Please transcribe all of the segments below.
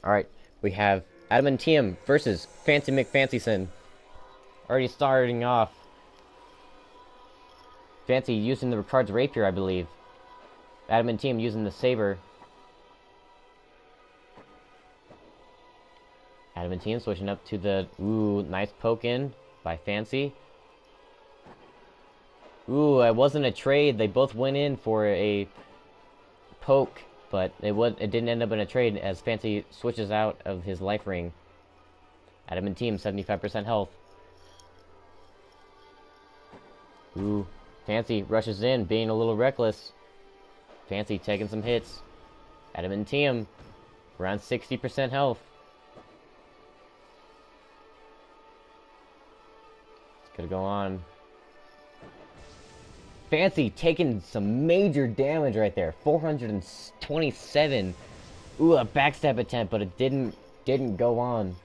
Alright, we have Adam and TM versus FancyMcFancyson. Already starting off. Fancy using the Ricard's rapier, I believe. Adam and TM using the saber. Adam and TM switching up to the... Ooh, nice poke in by Fancy. Ooh, it wasn't a trade. They both went in for a poke, but it didn't end up in a trade as Fancy switches out of his life ring. Adam and TM 75% health. Ooh, Fancy rushes in, being a little reckless. Fancy taking some hits. Adam and TM around 60% health. It's gonna go on. Fancy taking some major damage right there. 427. Ooh, a backstab attempt, but it didn't go on.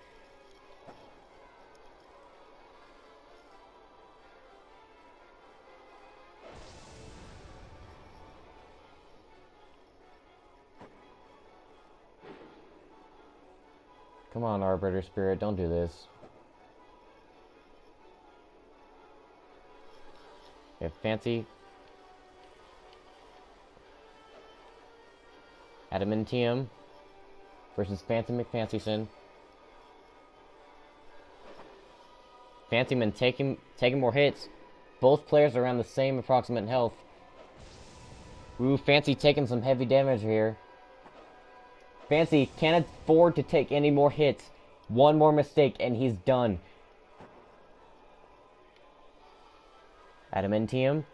Come on, Arbiter Spirit, don't do this. We have Fancy. Adam and TM versus FancyMcFancyson. Fancyman taking more hits. Both players are around the same approximate health. Ooh, Fancy taking some heavy damage here. Fancy can't afford to take any more hits. One more mistake and he's done. Adam and TM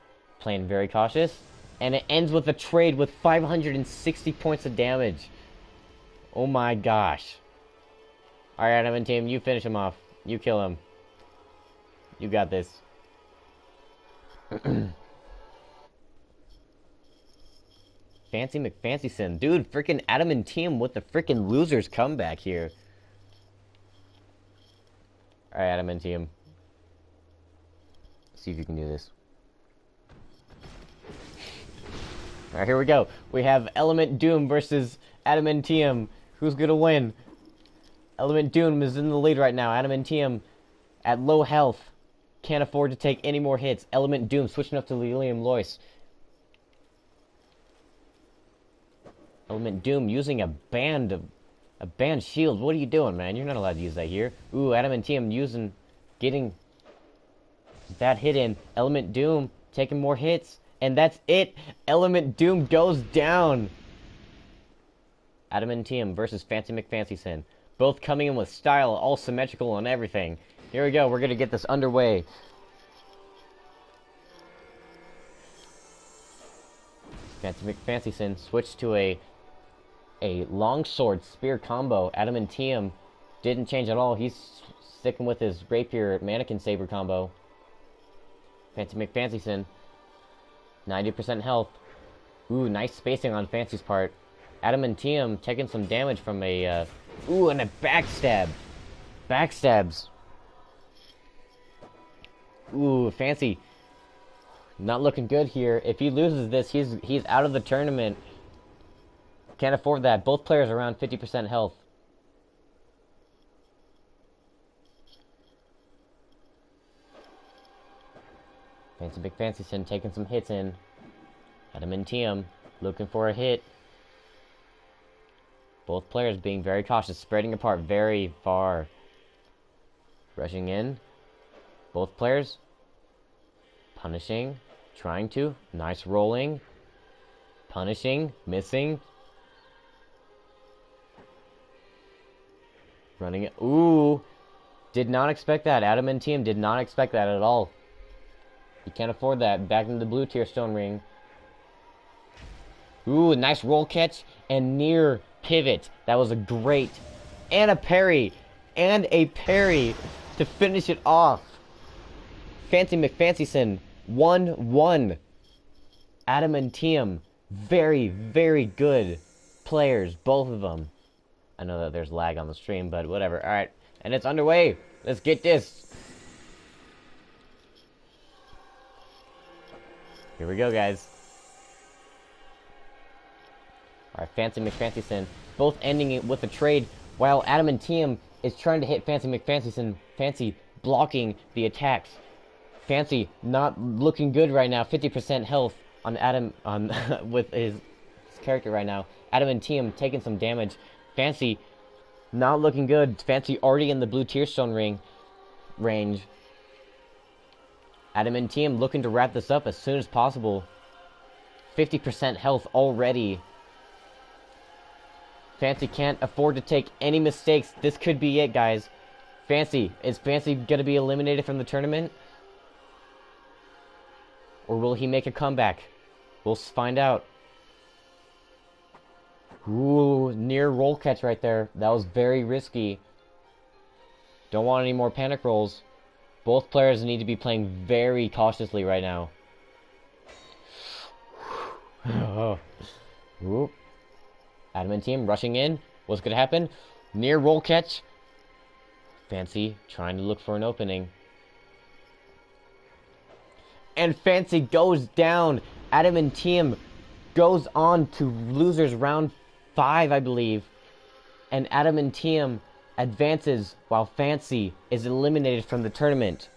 playing very cautious. And it ends with a trade with 560 points of damage. Oh my gosh. Alright, Adam and TM, you finish him off. You kill him. You got this. FancyMcFancyson. Dude, freaking Adam and TM with the freaking losers comeback here. Alright, Adam and TM. See if you can do this. Alright, here we go. We have Element Doom versus Adam and TM. Who's gonna win? Element Doom is in the lead right now. Adam and TM at low health. Can't afford to take any more hits. Element Doom switching up to Lilium Lois. Element Doom using a band shield. What are you doing, man? You're not allowed to use that here. Ooh, Adam and TM getting that hit in. Element Doom taking more hits. And that's it. Element Doom goes down. Adam and TM versus FancyMcFancyson. Both coming in with style, all symmetrical and everything. Here we go. We're going to get this underway. FancyMcFancyson switched to a longsword spear combo. Adam and TM didn't change at all. He's sticking with his rapier mannequin saber combo. FancyMcFancyson 90% health. Ooh, nice spacing on Fancy's part. Adam and TM taking some damage from a, ooh, and a backstab. Backstabs. Ooh, Fancy. Not looking good here. If he loses this, he's out of the tournament. Can't afford that. Both players around 50% health. FancyMcFancyson taking some hits in. Adam and TM looking for a hit. Both players being very cautious, spreading apart very far. Rushing in. Both players punishing, trying to. Nice rolling. Punishing, missing. Running it. Ooh. Did not expect that. Adam and TM did not expect that at all. You can't afford that. Back into the blue tier stone ring. Ooh, nice roll catch and near pivot. That was a great. And a parry. And a parry to finish it off. FancyMcFancyson 1-1. Adam and TM. Very, very good players. Both of them. I know that there's lag on the stream, but whatever. Alright. And it's underway. Let's get this. Here we go, guys. Alright, FancyMcFancyson. Both ending it with a trade while Adam and TM is trying to hit FancyMcFancyson. Fancy blocking the attacks. Fancy not looking good right now. 50% health on Adam with his character right now. Adam and TM taking some damage. Fancy not looking good. Fancy already in the blue tier stone range. Adam and TM looking to wrap this up as soon as possible. 50% health already. Fancy can't afford to take any mistakes. This could be it, guys. Is Fancy gonna be eliminated from the tournament? Or will he make a comeback? We'll find out. Ooh, near roll catch right there. That was very risky. Don't want any more panic rolls. Both players need to be playing very cautiously right now. Ooh. Adam and team rushing in. What's gonna happen? Near roll catch. Fancy trying to look for an opening. And Fancy goes down. Adam and team goes on to losers round 5, I believe. And Adam and team advances while Fancy is eliminated from the tournament.